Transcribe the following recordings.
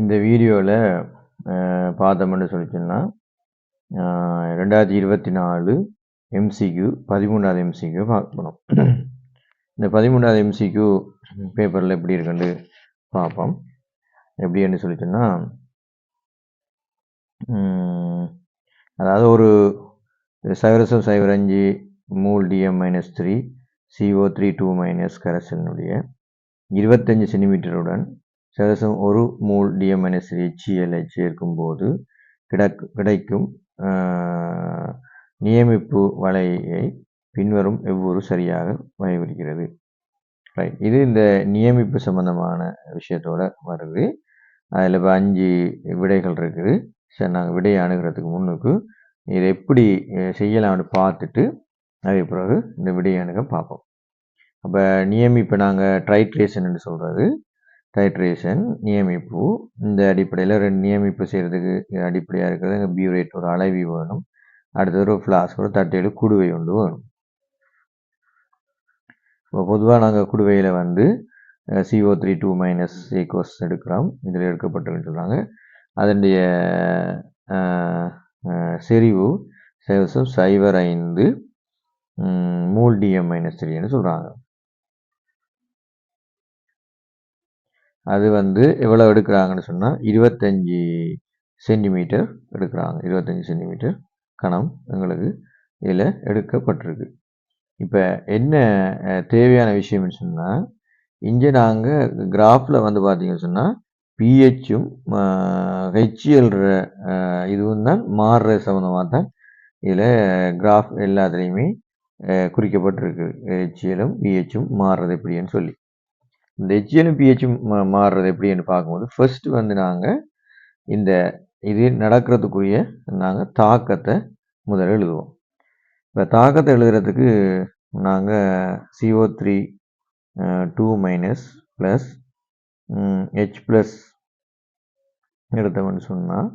இந்த வீடியோவில் பார்த்தோம்னு சொல்லிச்சோன்னா 2024 எம்சிக்யூ 13வது எம்சிக்யூ பார்க்க போகிறோம். இந்த 13வது எம்சிக்யூ பேப்பரில் எப்படி இருக்குன்னு பார்ப்போம். எப்படின்னு சொல்லிச்சோன்னா அதாவது ஒரு 0.05 மூல் DM-3 CO3 2- கரைசலினுடைய 25 சென்டிமீட்டருடன் 0.1 மூல் DM-3 HCl சேர்க்கும்போது கிடைக்கும் நியமிப்பு வளையை பின்வரும் எவ்வொரு சரியாக வகைபிரிக்கிறது. ரைட், இது இந்த நியமிப்பு சம்பந்தமான விஷயத்தோட வருது. அதில் இப்போ 5 விடைகள் இருக்குது. சரி, நாங்கள் விடையை அணுகிறதுக்கு முன்னுக்கு இதை எப்படி செய்யலாம்னு பார்த்துட்டு அதுக்கு பிறகு இந்த விடையை அணுக பார்ப்போம். அப்போ நியமிப்பு நாங்கள் ட்ரைட்ரேஷன் என்று சொல்கிறது. டைட்ரேஷன் நியமிப்பு, இந்த அடிப்படையில் 2 நியமிப்பு செய்கிறதுக்கு அடிப்படையாக இருக்கிறது எங்கள் பியூரேட் ஒரு அளவி வேணும். அடுத்தது ஒரு ஃப்ளாஸ்க் ஒரு தட்டையில் குடுவை ஒன்று வேணும். இப்போ பொதுவாக நாங்கள் குடுவையில் வந்து CO3 2- ஏகோஸ் எடுக்கிறோம். இதில் எடுக்கப்பட்டிருக்குன்னு சொல்கிறாங்க. அதனுடைய செறிவு 0.05 மூல் DM-3ன்னு சொல்கிறாங்க. அது வந்து எவ்வளோ எடுக்கிறாங்கன்னு சொன்னால் 25 சென்டிமீட்டர் எடுக்கிறாங்க. 25 சென்டிமீட்டர் கணம் எங்களுக்கு இதில் எடுக்கப்பட்டிருக்கு. இப்போ என்ன தேவையான விஷயம்னு சொன்னால், இங்கே நாங்கள் கிராஃபில் வந்து பார்த்தீங்கன்னு சொன்னால் பிஹெச்சும் ஹெச்எல்ற இதுவும் தான் மாறுற சம்மந்தமாக தான் இதில் கிராஃப் எல்லாத்துலேயுமே குறிக்கப்பட்டிருக்கு. ஹெச்எலும் பிஹெச்சும் மாறுறது எப்படின்னு சொல்லி. இந்த ஹெச்எலும் பிஹெச்சும் மாறுறது எப்படின்னு பார்க்கும்போது ஃபர்ஸ்ட் வந்து நாங்கள் இந்த இது நடக்கிறதுக்குரிய நாங்கள் தாக்கத்தை முதல்ல எழுதுவோம். இப்போ தாக்கத்தை எழுதுறதுக்கு நாங்கள் CO3 2- ப்ளஸ் H+ எடுத்தோம்னு சொன்னால்,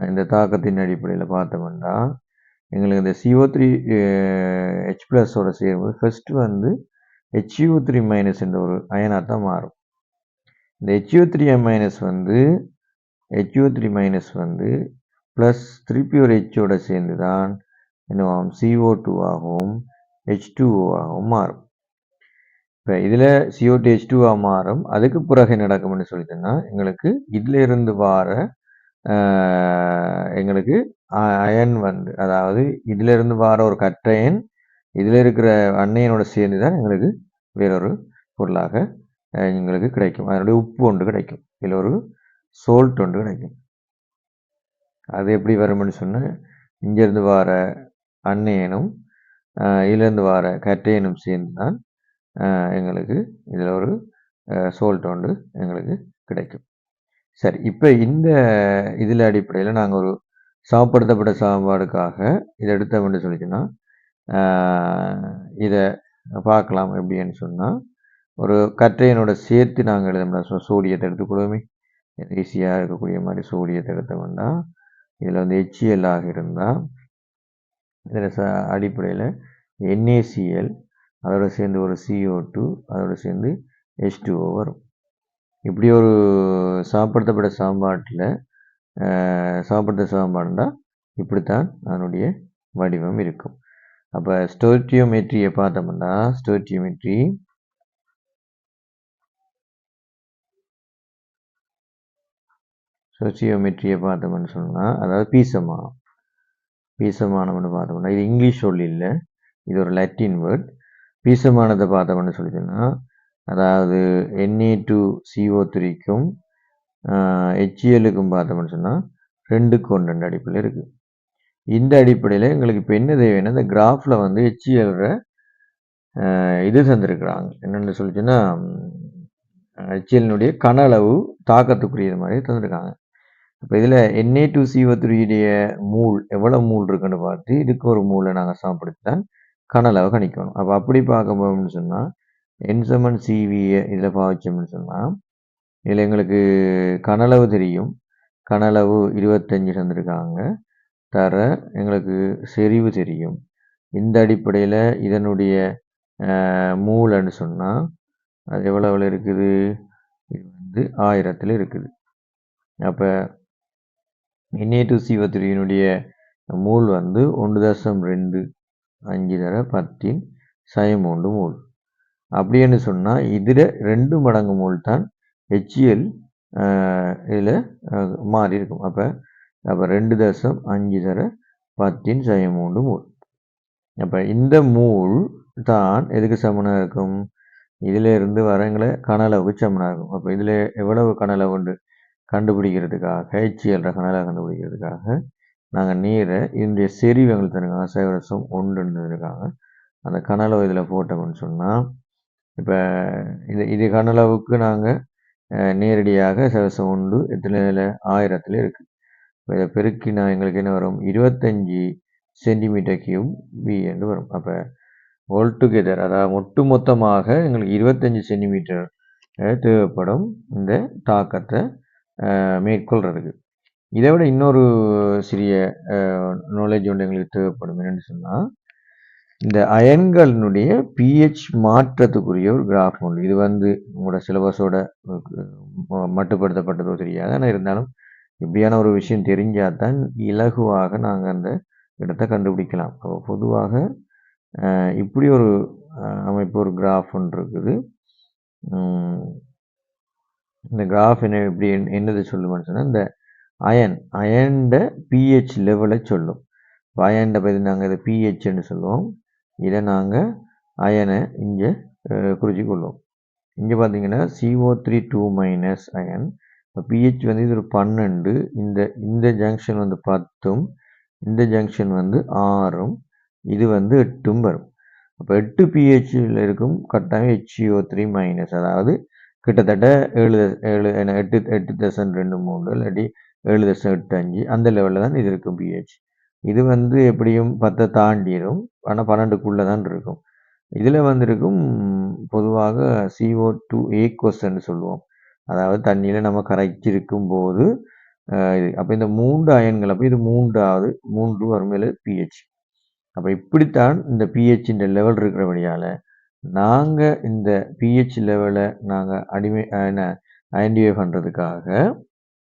இந்த தாக்கத்தின் அடிப்படையில் பார்த்தோம்னா எங்களுக்கு இந்த CO3 H+ஓட சேரும்போது ஃபர்ஸ்ட் வந்து HU3- என்ற ஒரு அயனாக தான் மாறும். இந்த HU3- வந்து ப்ளஸ் திருப்பி ஒரு Hோட சேர்ந்து தான் என்னவாகும் CO2 ஆகவும் H2O ஆகவும் மாறும். இப்போ இதில் CO2 H2O மாறும். அதுக்கு பிறகு நடக்கும்னு சொல்லிட்டோன்னா எங்களுக்கு இதில் இருந்து வார எங்களுக்கு அயன் வந்து, அதாவது இதில் இருந்து வார ஒரு கட்டையன் இதில் இருக்கிற அன்னையனோட சேர்ந்து தான் எங்களுக்கு வேறொரு பொருளாக எங்களுக்கு கிடைக்கும். அதனுடைய உப்பு ஒன்று கிடைக்கும். இதில் ஒரு சோல்ட் ஒன்று கிடைக்கும். அது எப்படி வரும்னு சொன்னால், இங்கேருந்து வார அன்னையனும் இதிலேருந்து வார கட்டையனும் சேர்ந்து தான் எங்களுக்கு இதில் ஒரு சோல்ட் ஒன்று எங்களுக்கு கிடைக்கும். சரி, இப்போ இந்த இதில் அடிப்படையில் நாங்கள் ஒரு சமப்படுத்தப்பட்ட சமன்பாடுக்காக இதை எடுத்தோம்னு சொல்லிச்சுன்னா இதை பார்க்கலாம். எப்படின்னு சொன்னால், ஒரு கட்டையனோட சேர்த்து நாங்கள் எழுதோம்னா சோடியத்தை எடுத்துக்கொள்வோமே, ஈஸியாக இருக்கக்கூடிய மாதிரி சோடியத்தை எடுத்தோம்னா இதில் வந்து HCl ஆக இருந்தால் இதில் அடிப்படையில் NaCl அதோட சேர்ந்து ஒரு CO2 அதோட சேர்ந்து H2O வரும். இப்படி ஒரு சமப்படுத்தப்பட்ட சமன்பாட்டில் சமப்படுத்த சமன்பாடுனா இப்படித்தான் அதனுடைய வடிவம் இருக்கும். அப்போ ஸ்டோய்ச்சியோமெட்ரியை பார்த்தோம்னா ஸ்டோய்ச்சியோமெட்ரியை பார்த்தோம்னு சொன்னால், அதாவது பீசமானம்னு பார்த்தோம்னா இது இங்கிலீஷ் சொல் இல்லை, இது ஒரு லத்தீன் வேர்ட். பீசமானத்தை பார்த்தோம்னு சொல்லிச்சுன்னா, அதாவது Na2CO3க்கும் HClக்கும் பார்த்தோம்னு சொன்னால் 2க்கு 1 அடிப்படையில் இருக்குது. இந்த அடிப்படையில் எங்களுக்கு இப்போ என்ன தேவைன்னா, இந்த கிராஃபில் வந்து HClற இது தந்திருக்கிறாங்க. என்னென்னு சொல்லிச்சுன்னா HClனுடைய கன அளவு தாக்கத்துக்குரிய மாதிரி தந்திருக்காங்க. இப்போ இதில் Na2CO3 மூல் எவ்வளோ மூல் இருக்குன்னு பார்த்து இதுக்கு ஒரு மூலை நாங்கள் சமப்படுத்தி தான் கன அளவு கணிக்கணும். அப்போ அப்படி பார்க்க போகணும்னு சொன்னால் N/Cv இதில் பாவிச்சோம்னு சொன்னால் இதில் எங்களுக்கு கனளவு தெரியும். கனளவு 25 தந்திருக்காங்க. தர எங்களுக்கு செறிவு தெரியும். இந்த அடிப்படையில் இதனுடைய மூலன்னு சொன்னால் அது எவ்வளவு இருக்குது, இது வந்து 1000 இருக்குது. அப்போ Na2CO3னுடைய மூல் வந்து 1.25 தர 10⁻³ மூல். அப்படின்னு சொன்னால் இதில் 2 மடங்கு மூல் தான் HCl இதில் மாறி இருக்கும். அப்போ 2.5 தர 10⁻³ மூல். அப்போ இந்த மூல் தான் எதுக்கு சமனாக இருக்கும்? இதில் இருந்து வரங்களை கனளவுக்கு சமனாக இருக்கும். அப்போ இதில் எவ்வளவு கனளவுண்டு கண்டுபிடிக்கிறதுக்காக HCl கனளவு கண்டுபிடிக்கிறதுக்காக நாங்கள் நீரை இதனுடைய செறிவு எங்களுக்கு தருங்க 0.1 அந்த கனளவு இதில் போட்டோம்னு சொன்னால் இப்போ இது கனளவுக்கு நாங்கள் நேரடியாக 0.1 எத்தனை 1000 இருக்குது. இப்போ இதை பெருக்கினா எங்களுக்கு என்ன வரும்? 25 cm³ V என்று வரும். அப்போ ஆல்டுகெதர் அதாவது ஒட்டுமொத்தமாக எங்களுக்கு 25 சென்டிமீட்டர் தேவைப்படும் இந்த தாக்கத்தை மேற்கொள்றதுக்கு. இதை விட இன்னொரு சிறிய நாலேஜ் ஒன்று எங்களுக்கு தேவைப்படும். என்னென்னு சொன்னால் இந்த அயன்களினுடைய பிஹெச் மாற்றத்துக்குரிய ஒரு கிராஃப் உண்டு. இது வந்து உங்களோட சிலபஸோட மட்டுப்படுத்தப்பட்டதோ தெரியாது. ஆனால் இருந்தாலும் இப்படியான ஒரு விஷயம் தெரிஞ்சால் தான் இலகுவாக நாங்கள் அந்த இடத்தை கண்டுபிடிக்கலாம். அப்போ பொதுவாக இப்படி ஒரு அமைப்பு ஒரு கிராஃப் ஒன்று இருக்குது. இந்த கிராஃப் என்ன இப்படி என்னது சொல்லுவோம்னு சொன்னால் இந்த அயன்ட பிஹெச் லெவலை சொல்லும். அயன்ட பற்றி நாங்கள் இதை பிஹெச்ன்னு சொல்லுவோம். இதை நாங்கள் அயனை இங்கே குறிச்சி கொள்வோம். இங்கே பார்த்தீங்கன்னா CO3 அயன். இப்போ பிஹெச் வந்து இது ஒரு 12. இந்த ஜங்ஷன் வந்து 10, இந்த ஜங்ஷன் வந்து 6, இது வந்து 8 வரும். அப்போ 8 pHல் இருக்கும் கட்டாயம் HCO3-, அதாவது கிட்டத்தட்ட 8.23 இல்லாட்டி 7.85 அந்த லெவலில் தான் இது இருக்கும் pH. இது வந்து எப்படியும் 10 தாண்டிடும், ஆனால் 12க்குள்ளே தான் இருக்கும். இதில் வந்து இருக்கும் பொதுவாக CO2 aqueous சொல்லுவோம். அதாவது தண்ணியில் நம்ம கரைச்சிருக்கும் போது இது. அப்போ இந்த 3 அயன்கள், அப்போ இது 3 வறுமையில் pH. அப்போ இப்படித்தான் இந்த pHன்ற லெவல் இருக்கிறபடியால் நாங்கள் இந்த pH லெவலை நாங்கள் ஐடென்டிஃபை பண்ணுறதுக்காக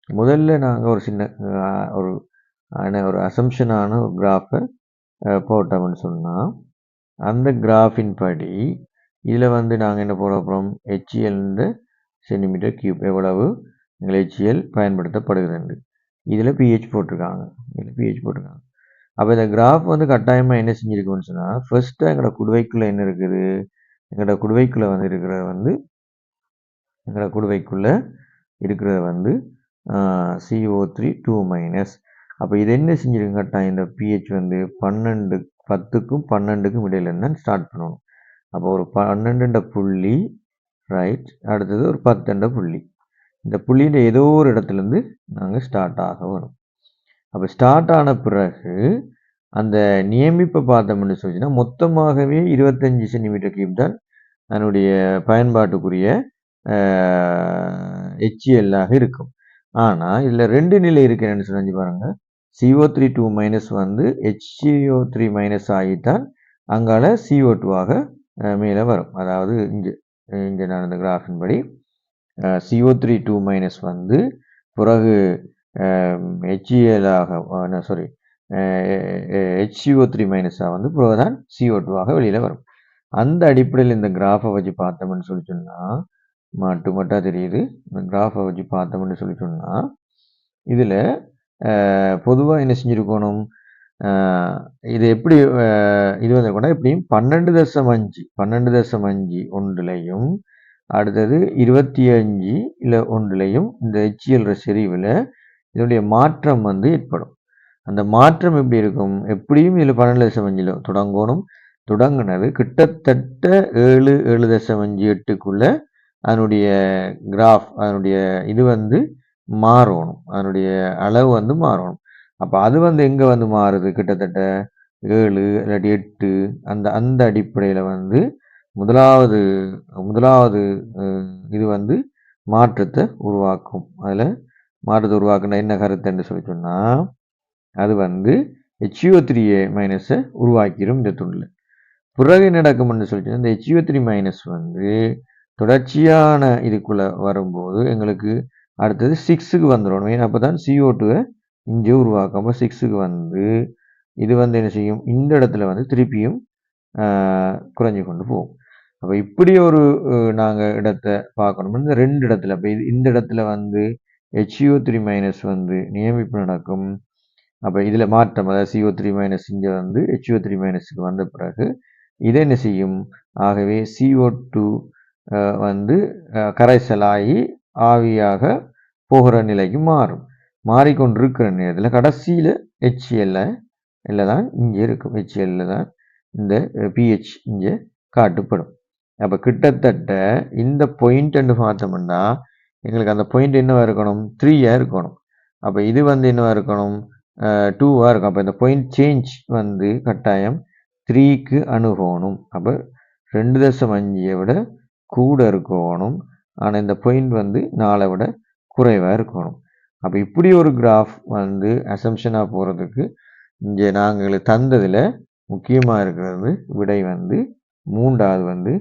முதல்ல நாங்கள் ஒரு சின்ன ஒரு அசம்ஷனான ஒரு கிராஃபை போட்டோம்னு சொன்னால் அந்த கிராஃபின் படி இதில் வந்து நாங்கள் என்ன போட போகிறோம்? HCl cm³ எவ்வளவு எங்கள் HCl பயன்படுத்தப்படுகிறது. இதில் pH போட்டிருக்காங்க. அப்போ இந்த கிராஃப் வந்து கட்டாயமாக என்ன செஞ்சுருக்குன்னு சொன்னால் ஃபர்ஸ்ட்டு எங்களோட குடுவைக்குள்ளே என்ன இருக்குது? எங்களோட குடுவைக்குள்ளே வந்து இருக்கிறது வந்து CO3 அப்போ இது என்ன செஞ்சிருக்கு? கட்டாயம் இந்த pH வந்து 10க்கும் 12க்கும் இடையிலேருந்து தான் ஸ்டார்ட் பண்ணணும். அப்போ ஒரு 12 புள்ளி ரைட், அடுத்தது ஒரு 10 புள்ளி. இந்த புள்ளியில் ஏதோ ஒரு இடத்துலேருந்து நாங்கள் ஸ்டார்ட் ஆக வரும். அப்போ ஸ்டார்ட் ஆன பிறகு அந்த நியமிப்பை பார்த்தோம்னு சொல்லிச்சுன்னா மொத்தமாகவே 25 cm³ தான் அதனுடைய பயன்பாட்டுக்குரிய HCl இருக்கும். ஆனால் இதில் 2 நிலை இருக்குன்னு சொல்லி பாருங்கள். CO3 வந்து HCO3 ஆகித்தான் அங்கால CO2 மேலே வரும். அதாவது இங்கே நான் இந்த கிராஃபின் படி CO3 வந்து பிறகு HCl HCO3 வந்து பிறகு தான் CO2 வெளியில் வரும். அந்த அடிப்படையில் இந்த கிராஃபை வச்சு பார்த்தோம்னு சொல்லி சொன்னால் மட்டும் தெரியுது. இந்த கிராஃபை வச்சு பார்த்தோம்னு சொல்லி சொன்னால் இதில் பொதுவாக என்ன செஞ்சுருக்கணும்? இது எப்படி இது வந்து எப்படியும் 12.5 ஒன்றுலையும் அடுத்தது 25 இல்லை ஒன்றுலையும் இந்த HCl செறிவில் இதனுடைய மாற்றம் வந்து ஏற்படும். அந்த மாற்றம் எப்படி இருக்கும்? எப்படியும் இதில் 12.5 தொடங்கணும். தொடங்கினது கிட்டத்தட்ட 7.8க்குள்ள அதனுடைய கிராஃப் அதனுடைய இது வந்து மாறணும். அதனுடைய அளவு வந்து மாறணும். அப்போ அது வந்து எங்கே வந்து மாறுது? கிட்டத்தட்ட 7 இல்லாட்டி 8 அந்த அடிப்படையில் வந்து முதலாவது இது வந்து மாற்றத்தை உருவாக்கும். அதில் மாற்றத்தை உருவாக்குன என்ன கருத்துன்னு சொல்லி சொன்னால் அது வந்து HCO3 உருவாக்கிடும் இந்த துண்டில். பிறகு நடக்கும்னு சொல்லிட்டு இந்த HCO3 வந்து தொடர்ச்சியான இதுக்குள்ளே வரும்போது எங்களுக்கு அடுத்தது 6க்கு வந்துடும். மெயின் அப்போ தான் CO2வை இங்கே உருவாக்கும். அப்போ 6க்கு வந்து இது வந்து என்ன செய்யும், இந்த இடத்துல வந்து திருப்பியும் குறைஞ்சி கொண்டு போகும். அப்போ இப்படி ஒரு நாங்கள் இடத்தை பார்க்கணும். இந்த 2 இடத்துல இப்போ இந்த இடத்துல வந்து HCO3- வந்து நியமிப்பு நடக்கும். அப்போ இதில் மாற்றம், அதாவது CO3- இங்கே வந்து HCO3- வந்த பிறகு இதை என்ன செய்யும், ஆகவே CO2 வந்து கரைசலாகி ஆவியாக போகிற நிலைக்கு மாறும். மாறிக்கொண்டிருக்கிற நேரத்தில் கடைசியில் HCl தான் இங்கே இருக்கும். HCl தான் இந்த pH இங்கே காட்டப்படும். அப்போ கிட்டத்தட்ட இந்த பாயிண்ட்னு பார்த்தோம்னா எங்களுக்கு அந்த பாயிண்ட் என்னவா இருக்கணும், 3 இருக்கணும். அப்போ இது வந்து என்னவா இருக்கணும், 2 இருக்கும். அப்போ இந்த பாயிண்ட் சேஞ்ச் வந்து கட்டாயம் 3க்கு அணுகணும். அப்போ 2.5 விட கூட இருக்கணும். ஆனால் இந்த பாயிண்ட் வந்து 4 விட குறைவாக இருக்கணும். அப்போ இப்படி ஒரு கிராஃப் வந்து அசம்ஷனாக போகிறதுக்கு இங்கே நாங்கள் தந்ததில் முக்கியமாக இருக்கிறது விடை வந்து 3வது வந்து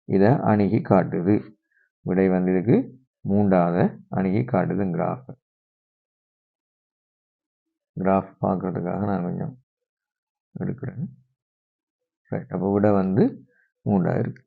இதை அணுகி காட்டுது. விடை வந்து இதுக்கு 3வது அணுகி காட்டுது. கிராஃப் பார்க்குறதுக்காக நான் கொஞ்சம் எடுக்கிறேன். ரைட். அப்போ விடை வந்து 3 இருக்கு.